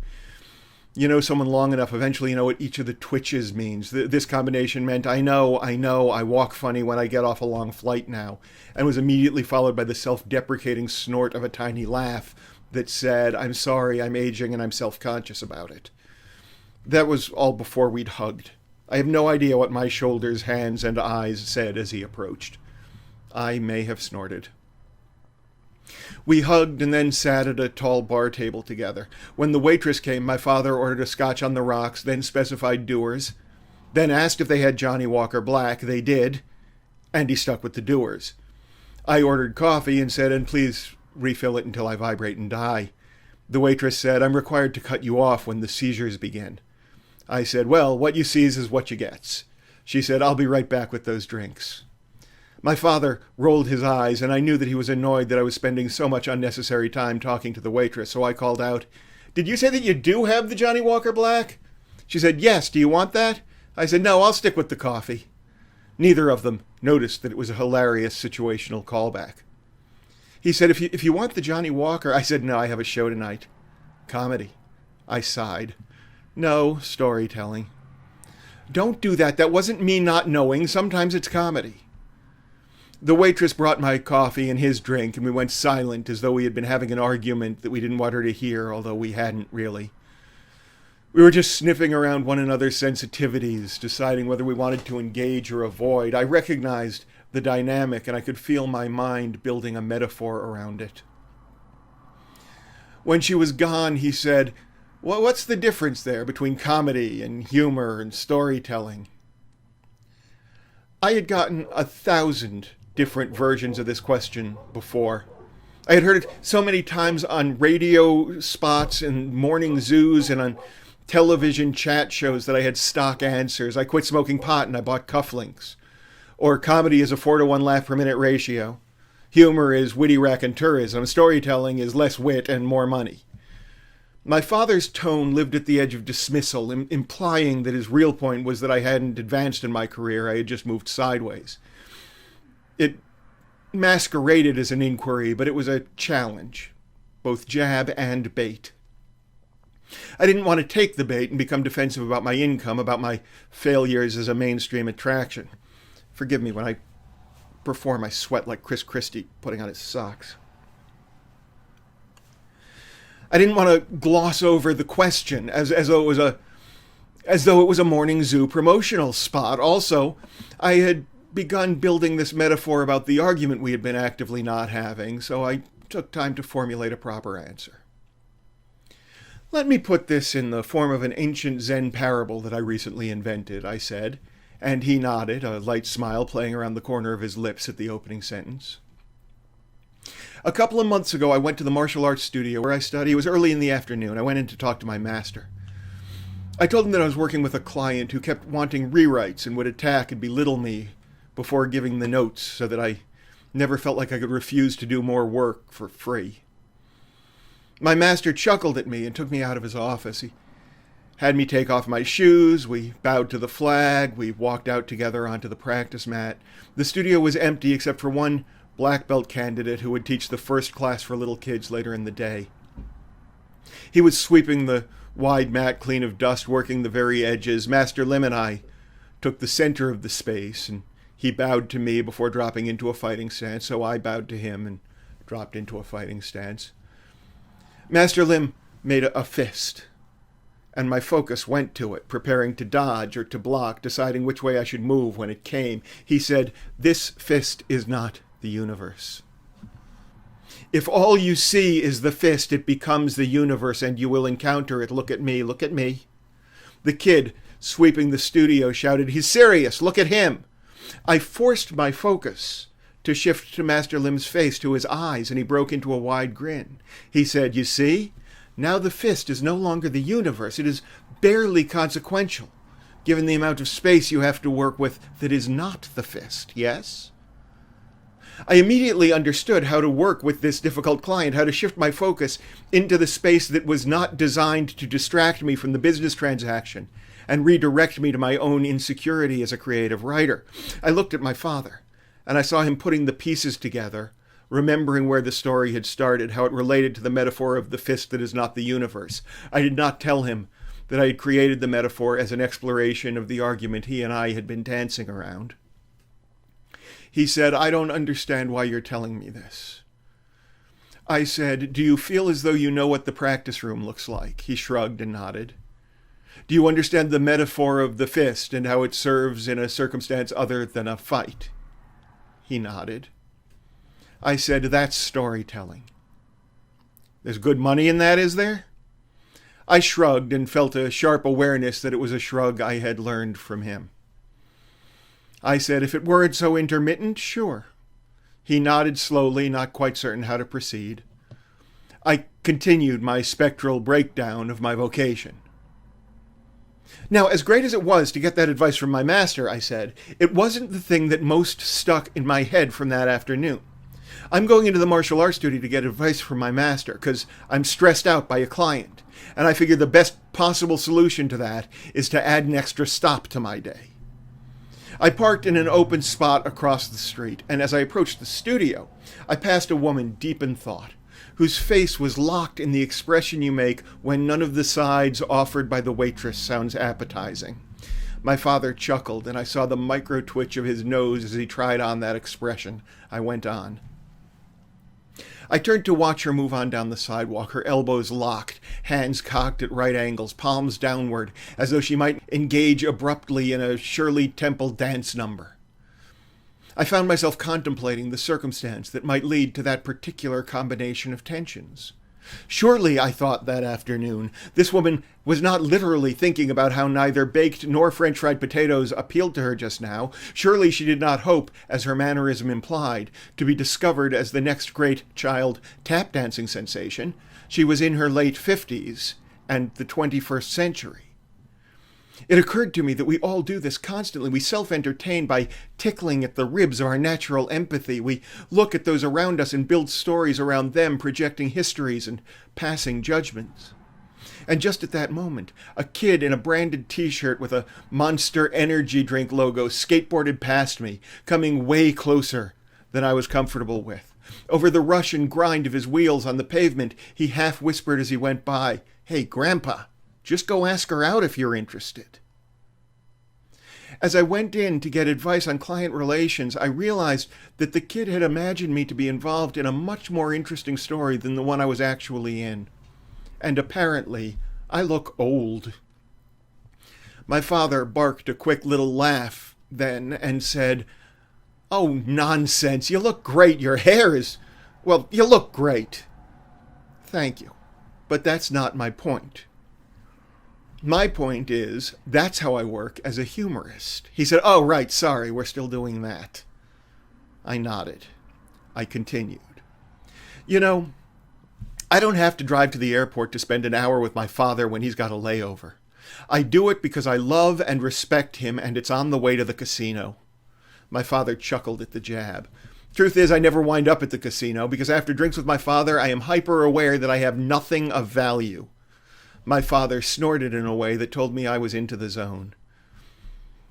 You know someone long enough, eventually you know what each of the twitches means. This combination meant, I know, I walk funny when I get off a long flight now, and was immediately followed by the self-deprecating snort of a tiny laugh that said, I'm sorry, I'm aging, and I'm self-conscious about it. That was all before we'd hugged. I have no idea what my shoulders, hands, and eyes said as he approached. I may have snorted. We hugged and then sat at a tall bar table together. When the waitress came, my father ordered a scotch on the rocks, then specified Dewar's, then asked if they had Johnny Walker Black. They did, and he stuck with the Dewar's. I ordered coffee and said, and please refill it until I vibrate and die. The waitress said, I'm required to cut you off when the seizures begin. I said, well, what you sees is what you gets. She said, I'll be right back with those drinks. My father rolled his eyes, and I knew that he was annoyed that I was spending so much unnecessary time talking to the waitress, so I called out, did you say that you do have the Johnny Walker Black? She said, yes, do you want that? I said, no, I'll stick with the coffee. Neither of them noticed that it was a hilarious situational callback. He said, if you want the Johnny Walker... I said, no, I have a show tonight. Comedy. I sighed. No, storytelling. Don't do that. That wasn't me not knowing. Sometimes it's comedy. The waitress brought my coffee and his drink, and we went silent as though we had been having an argument that we didn't want her to hear, although we hadn't really. We were just sniffing around one another's sensitivities, deciding whether we wanted to engage or avoid. I recognized the dynamic, and I could feel my mind building a metaphor around it. When she was gone, he said, well, what's the difference there between comedy and humor and storytelling? I had gotten 1,000 different versions of this question before. I had heard it so many times on radio spots and morning zoos and on television chat shows that I had stock answers. I quit smoking pot and I bought cufflinks. Or comedy is a 4-to-1 laugh per minute ratio. Humor is witty raconteurism. Storytelling is less wit and more money. My father's tone lived at the edge of dismissal, implying that his real point was that I hadn't advanced in my career, I had just moved sideways. It masqueraded as an inquiry, but it was a challenge, both jab and bait. I didn't want to take the bait and become defensive about my income, about my failures as a mainstream attraction. Forgive me, when I perform, I sweat like Chris Christie putting on his socks. I didn't want to gloss over the question as though it was a morning zoo promotional spot. Also, I had begun building this metaphor about the argument we had been actively not having, so I took time to formulate a proper answer. Let me put this in the form of an ancient Zen parable that I recently invented, I said, and he nodded, a light smile playing around the corner of his lips at the opening sentence. A couple of months ago, I went to the martial arts studio where I study. It was early in the afternoon. I went in to talk to my master. I told him that I was working with a client who kept wanting rewrites and would attack and belittle me before giving the notes so that I never felt like I could refuse to do more work for free. My master chuckled at me and took me out of his office. He had me take off my shoes. We bowed to the flag. We walked out together onto the practice mat. The studio was empty except for one black belt candidate who would teach the first class for little kids later in the day. He was sweeping the wide mat clean of dust working the very edges. Master Lim and I took the center of the space, and he bowed to me before dropping into a fighting stance, so I bowed to him and dropped into a fighting stance. Master Lim made a fist, and my focus went to it, preparing to dodge or to block, deciding which way I should move when it came. He said, "This fist is not the universe. If all you see is the fist, it becomes the universe, and you will encounter it. Look at me, look at me." The kid, sweeping the studio, shouted, "He's serious, look at him." I forced my focus to shift to Master Lim's face, to his eyes, and he broke into a wide grin. He said, "You see? Now the fist is no longer the universe. It is barely consequential, given the amount of space you have to work with that is not the fist, yes?" I immediately understood how to work with this difficult client, how to shift my focus into the space that was not designed to distract me from the business transaction and redirect me to my own insecurity as a creative writer. I looked at my father, and I saw him putting the pieces together, remembering where the story had started, how it related to the metaphor of the fist that is not the universe. I did not tell him that I had created the metaphor as an exploration of the argument he and I had been dancing around. He said, "I don't understand why you're telling me this." I said, "Do you feel as though you know what the practice room looks like?" He shrugged and nodded. "Do you understand the metaphor of the fist and how it serves in a circumstance other than a fight?" He nodded. I said, "That's storytelling." "There's good money in that, is there?" I shrugged and felt a sharp awareness that it was a shrug I had learned from him. I said, "If it weren't so intermittent, sure." He nodded slowly, not quite certain how to proceed. I continued my spectral breakdown of my vocation. "Now, as great as it was to get that advice from my master," I said, "it wasn't the thing that most stuck in my head from that afternoon. I'm going into the martial arts studio to get advice from my master because I'm stressed out by a client, and I figure the best possible solution to that is to add an extra stop to my day." I parked in an open spot across the street, and as I approached the studio, I passed a woman deep in thought, whose face was locked in the expression you make when none of the sides offered by the waitress sounds appetizing. My father chuckled, and I saw the micro twitch of his nose as he tried on that expression. I went on. I turned to watch her move on down the sidewalk, her elbows locked, hands cocked at right angles, palms downward, as though she might engage abruptly in a Shirley Temple dance number. I found myself contemplating the circumstance that might lead to that particular combination of tensions. Surely, I thought that afternoon, this woman was not literally thinking about how neither baked nor French fried potatoes appealed to her just now. Surely she did not hope, as her mannerism implied, to be discovered as the next great child tap dancing sensation. She was in her late 50s and the 21st century. It occurred to me that we all do this constantly. We self-entertain by tickling at the ribs of our natural empathy. We look at those around us and build stories around them, projecting histories and passing judgments. And just at that moment, a kid in a branded t-shirt with a Monster Energy drink logo skateboarded past me, coming way closer than I was comfortable with. Over the rush and grind of his wheels on the pavement, he half whispered as he went by, "Hey, Grandpa, just go ask her out if you're interested." As I went in to get advice on client relations, I realized that the kid had imagined me to be involved in a much more interesting story than the one I was actually in. And apparently, I look old. My father barked a quick little laugh then and said, "Oh, nonsense, you look great. Your hair is... well, you look great." Thank you, but that's not my point. My point is, that's how I work as a humorist. He said, "Oh, right, sorry, we're still doing that." I nodded. I continued. "You know, I don't have to drive to the airport to spend an hour with my father when he's got a layover. I do it because I love and respect him, and it's on the way to the casino." My father chuckled at the jab. Truth is, I never wind up at the casino, because after drinks with my father, I am hyper-aware that I have nothing of value. My father snorted in a way that told me I was into the zone.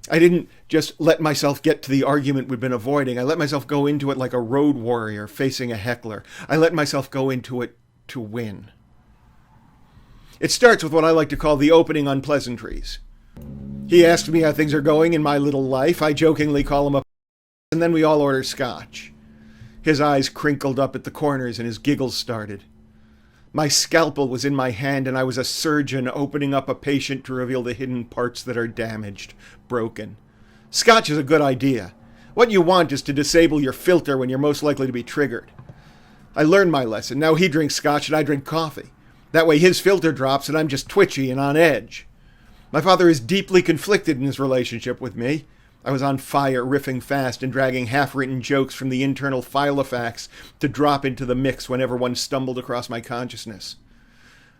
I didn't just let myself get to the argument we'd been avoiding. I let myself go into it like a road warrior facing a heckler. I let myself go into it to win. It starts with what I like to call the opening unpleasantries. He asks me how things are going in my little life. I jokingly call him a and then we all order scotch. His eyes crinkled up at the corners and his giggles started. My scalpel was in my hand and I was a surgeon opening up a patient to reveal the hidden parts that are damaged, broken. Scotch is a good idea. What you want is to disable your filter when you're most likely to be triggered. I learned my lesson. Now he drinks scotch and I drink coffee. That way his filter drops and I'm just twitchy and on edge. My father is deeply conflicted in his relationship with me. I was on fire, riffing fast and dragging half-written jokes from the internal filofax to drop into the mix whenever one stumbled across my consciousness.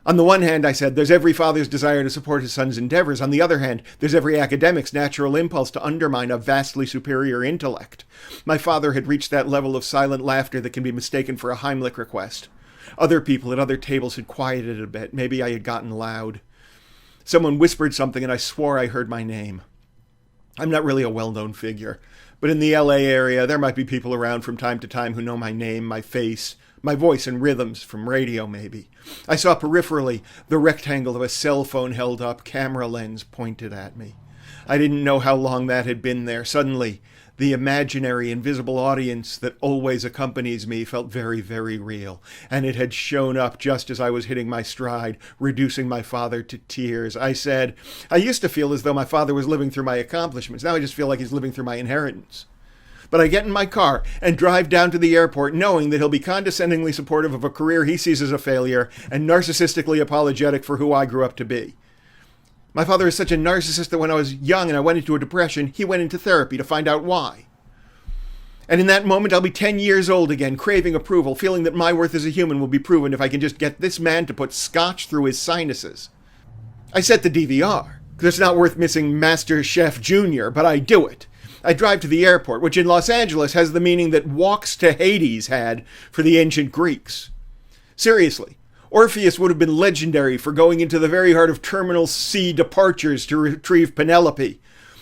On the one hand, I said, there's every father's desire to support his son's endeavors. On the other hand, there's every academic's natural impulse to undermine a vastly superior intellect. My father had reached that level of silent laughter that can be mistaken for a Heimlich request. Other people at other tables had quieted it a bit. Maybe I had gotten loud. Someone whispered something and I swore I heard my name. I'm not really a well-known figure, but in the LA area, there might be people around from time to time who know my name, my face, my voice and rhythms from radio, maybe. I saw peripherally the rectangle of a cell phone held up, camera lens pointed at me. I didn't know how long that had been there. Suddenly, the imaginary, invisible audience that always accompanies me felt very, very real, and it had shown up just as I was hitting my stride, reducing my father to tears. I said, I used to feel as though my father was living through my accomplishments. Now I just feel like he's living through my inheritance. But I get in my car and drive down to the airport knowing that he'll be condescendingly supportive of a career he sees as a failure and narcissistically apologetic for who I grew up to be. My father is such a narcissist that when I was young and I went into a depression, he went into therapy to find out why. And in that moment, I'll be 10 years old again, craving approval, feeling that my worth as a human will be proven if I can just get this man to put scotch through his sinuses. I set the DVR, because it's not worth missing Master Chef Jr., but I do it. I drive to the airport, which in Los Angeles has the meaning that walks to Hades had for the ancient Greeks. Seriously. Orpheus would have been legendary for going into the very heart of Terminal C departures to retrieve Penelope.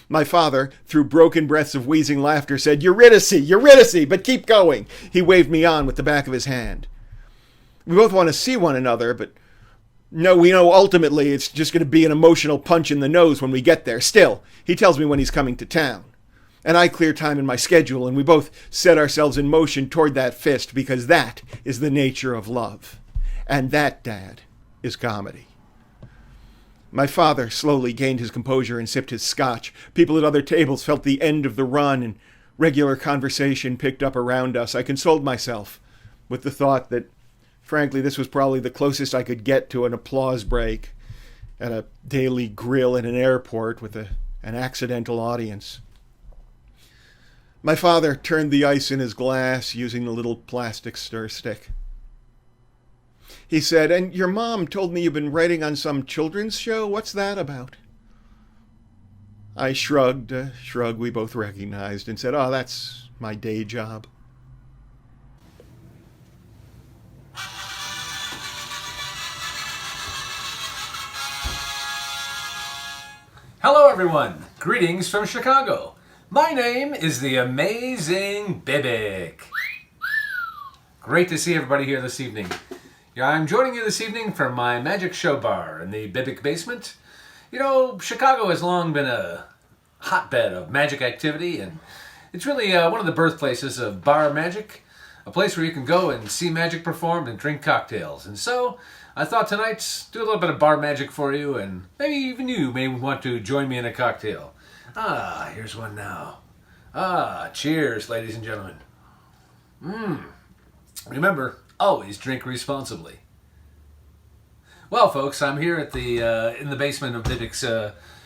My father, through broken breaths of wheezing laughter, said, Eurydice, but keep going. He waved me on with the back of his hand. We both want to see one another, but no, we know ultimately it's just going to be an emotional punch in the nose when we get there. Still, he tells me when he's coming to town. And I clear time in my schedule, and we both set ourselves in motion toward that fist, because that is the nature of love. And that, Dad, is comedy. My father slowly gained his composure and sipped his scotch. People at other tables felt the end of the run, and regular conversation picked up around us. I consoled myself with the thought that, frankly, this was probably the closest I could get to an applause break at a daily grill in an airport with an accidental audience. My father turned the ice in his glass using the little plastic stir stick. He said, and your mom told me you've been writing on some children's show? What's that about? I shrugged, a shrug we both recognized, and said, oh, that's my day job. Hello, everyone. Greetings from Chicago. My name is the amazing Bibic. Great to see everybody here this evening. I'm joining you this evening from my magic show bar in the Bibic basement. You know, Chicago has long been a hotbed of magic activity, and it's really one of the birthplaces of bar magic, a place where you can go and see magic performed and drink cocktails. And so, I thought tonight, do a little bit of bar magic for you, and maybe even you may want to join me in a cocktail. Ah, here's one now. Ah, cheers, ladies and gentlemen. Remember, always drink responsibly. Well, folks, I'm here at the in the basement of Bibic's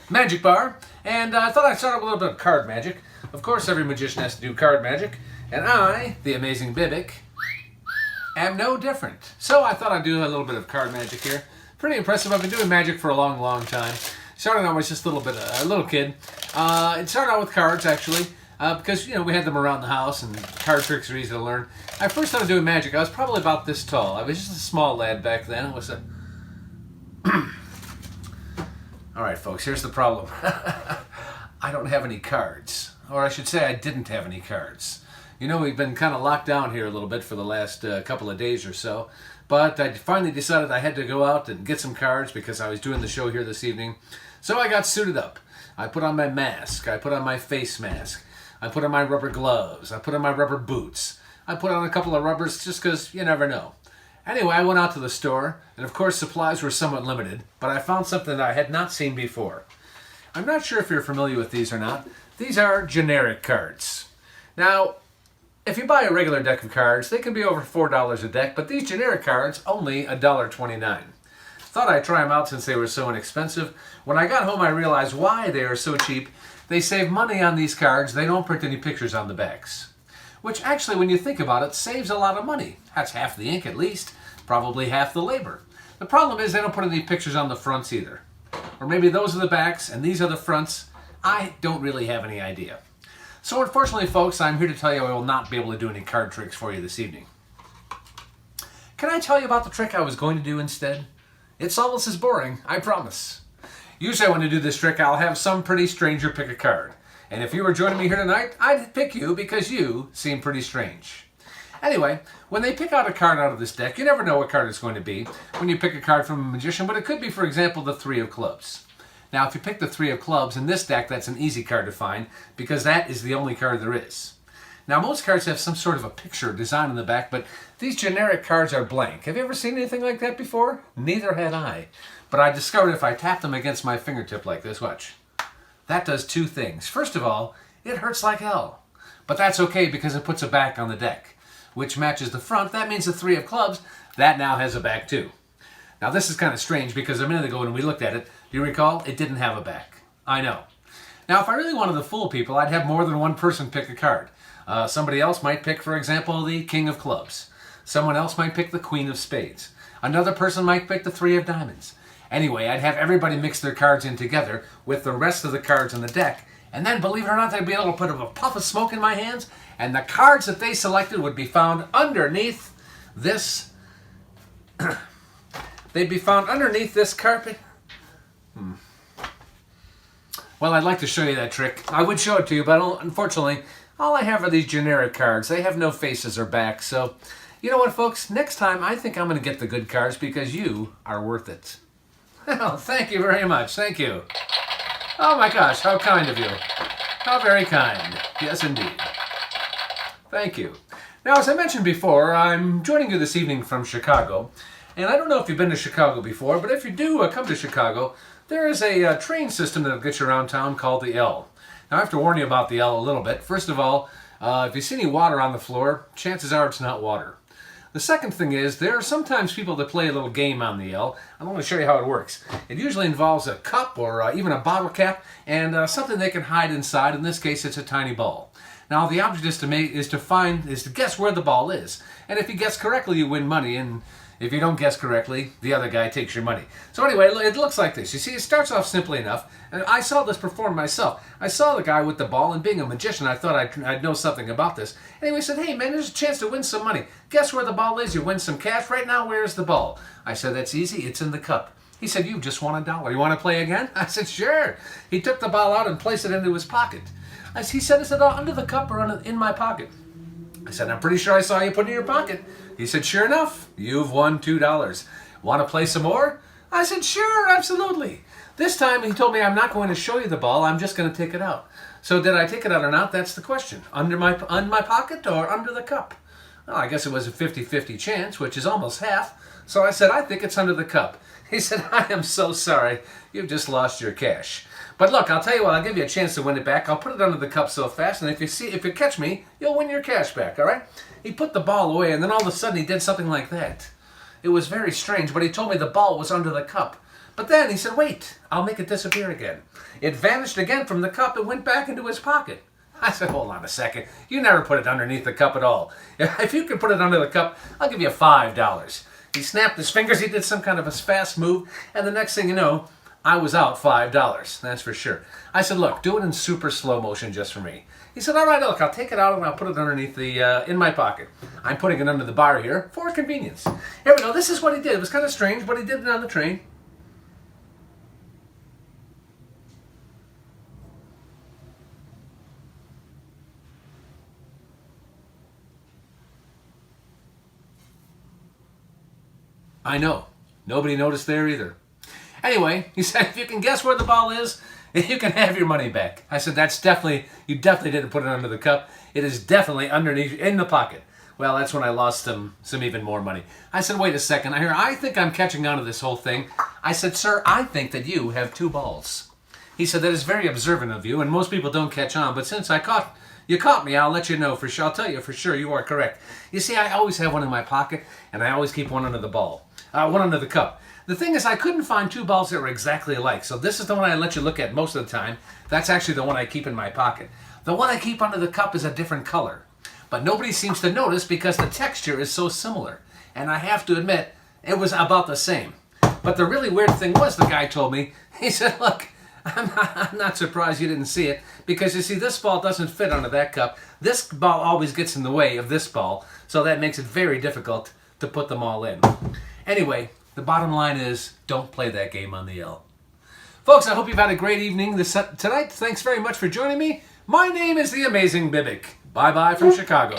magic bar, and I thought I'd start with a little bit of card magic. Of course, every magician has to do card magic, and I, the amazing Bibic, am no different. So I thought I'd do a little bit of card magic here. Pretty impressive. I've been doing magic for a long, long time. Starting out, I was just a little kid. It started out with cards, actually. Because, you know, we had them around the house and card tricks are easy to learn. I first started doing magic. I was probably about this tall. I was just a small lad back then. It was a... Alright, folks, here's the problem. I don't have any cards. Or I should say I didn't have any cards. You know, we've been kind of locked down here a little bit for the last couple of days or so. But I finally decided I had to go out and get some cards because I was doing the show here this evening. So I got suited up. I put on my mask. I put on my face mask. I put on my rubber gloves. I put on my rubber boots. I put on a couple of rubbers just because you never know. Anyway, I went out to the store, and of course supplies were somewhat limited, but I found something that I had not seen before. I'm not sure if you're familiar with these or not. These are generic cards. Now, if you buy a regular deck of cards, they can be over $4 a deck, but these generic cards, only $1.29. Thought I'd try them out since they were so inexpensive. When I got home, I realized why they are so cheap. They save money on these cards. They don't print any pictures on the backs. Which actually, when you think about it, saves a lot of money. That's half the ink at least, probably half the labor. The problem is they don't put any pictures on the fronts either. Or maybe those are the backs and these are the fronts. I don't really have any idea. So unfortunately, folks, I'm here to tell you I will not be able to do any card tricks for you this evening. Can I tell you about the trick I was going to do instead? It's almost as boring, I promise. Usually when I do this trick, I'll have some pretty stranger pick a card. And if you were joining me here tonight, I'd pick you because you seem pretty strange. Anyway, when they pick out a card out of this deck, you never know what card it's going to be when you pick a card from a magician, but it could be, for example, the Three of Clubs. Now, if you pick the Three of Clubs in this deck, that's an easy card to find because that is the only card there is. Now, most cards have some sort of a picture design on the back, but these generic cards are blank. Have you ever seen anything like that before? Neither had I. But I discovered if I tap them against my fingertip like this, watch. That does two things. First of all, it hurts like hell. But that's okay because it puts a back on the deck, which matches the front. That means the Three of Clubs, that now has a back too. Now this is kind of strange because a minute ago when we looked at it, do you recall? It didn't have a back. I know. Now if I really wanted to fool people, I'd have more than one person pick a card. Somebody else might pick, for example, the King of Clubs. Someone else might pick the Queen of Spades. Another person might pick the Three of Diamonds. Anyway, I'd have everybody mix their cards in together with the rest of the cards on the deck, and then, believe it or not, there'd be a little bit of a puff of smoke in my hands, and the cards that they selected would be found underneath this... they'd be found underneath this carpet. Well, I'd like to show you that trick. I would show it to you, but unfortunately, all I have are these generic cards. They have no faces or backs, so... You know what, folks? Next time, I think I'm going to get the good cards because you are worth it. Well, thank you very much. Thank you. Oh my gosh, how kind of you. How very kind. Yes, indeed. Thank you. Now, as I mentioned before, I'm joining you this evening from Chicago. And I don't know if you've been to Chicago before, but if you do come to Chicago, there is a train system that'll get you around town called the L. Now, I have to warn you about the L a little bit. First of all, if you see any water on the floor, chances are it's not water. The second thing is, there are sometimes people that play a little game on the L. I'm going to show you how it works. It usually involves a cup or even a bottle cap and something they can hide inside. In this case, it's a tiny ball. Now, the object is to guess where the ball is. And if you guess correctly, you win money. And if you don't guess correctly, the other guy takes your money. So anyway, it looks like this. You see, it starts off simply enough. And I saw this performed myself. I saw the guy with the ball, and being a magician, I thought I'd know something about this. Anyway, he said, hey, man, there's a chance to win some money. Guess where the ball is? You win some cash. Right now, where's the ball? I said, that's easy. It's in the cup. He said, you just won $1. You want to play again? I said, sure. He took the ball out and placed it into his pocket. He said, is it under the cup or in my pocket? I said, I'm pretty sure I saw you put it in your pocket. He said, sure enough, you've won $2. Want to play some more? I said, sure, absolutely. This time he told me I'm not going to show you the ball, I'm just going to take it out. So did I take it out or not? That's the question. On my pocket or under the cup? Well, I guess it was a 50-50 chance, which is almost half. So I said, I think it's under the cup. He said, I am so sorry. You've just lost your cash. But look, I'll tell you what, I'll give you a chance to win it back. I'll put it under the cup so fast, and if you catch me, you'll win your cash back, all right? He put the ball away, and then all of a sudden he did something like that. It was very strange, but he told me the ball was under the cup. But then he said, wait, I'll make it disappear again. It vanished again from the cup and went back into his pocket. I said, hold on a second. You never put it underneath the cup at all. If you can put it under the cup, I'll give you $5. He snapped his fingers, he did some kind of a fast move, and the next thing you know, I was out $5, that's for sure. I said, look, do it in super slow motion just for me. He said, all right, look, I'll take it out and I'll put it underneath in my pocket. I'm putting it under the bar here for convenience. Here we go, this is what he did. It was kind of strange, but he did it on the train. I know. Nobody noticed there either. Anyway, he said, if you can guess where the ball is, you can have your money back. I said, you definitely didn't put it under the cup. It is definitely underneath, in the pocket. Well, that's when I lost some even more money. I said, wait a second. I think I'm catching on to this whole thing. I said, sir, I think that you have 2 balls. He said, that is very observant of you, and most people don't catch on, but since you caught me, I'll let you know for sure. I'll tell you for sure you are correct. You see, I always have one in my pocket, and I always keep one under the ball. One under the cup. The thing is, I couldn't find 2 balls that were exactly alike, so this is the one I let you look at most of the time. That's actually the one I keep in my pocket. The one I keep under the cup is a different color, but nobody seems to notice because the texture is so similar, and I have to admit, it was about the same. But the really weird thing was, the guy told me, he said, look, I'm not surprised you didn't see it, because you see, this ball doesn't fit under that cup. This ball always gets in the way of this ball, so that makes it very difficult to put them all in. Anyway, the bottom line is, don't play that game on the L. Folks, I hope you've had a great evening tonight. Thanks very much for joining me. My name is the Amazing Bibic. Bye-bye from Chicago.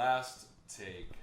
last take.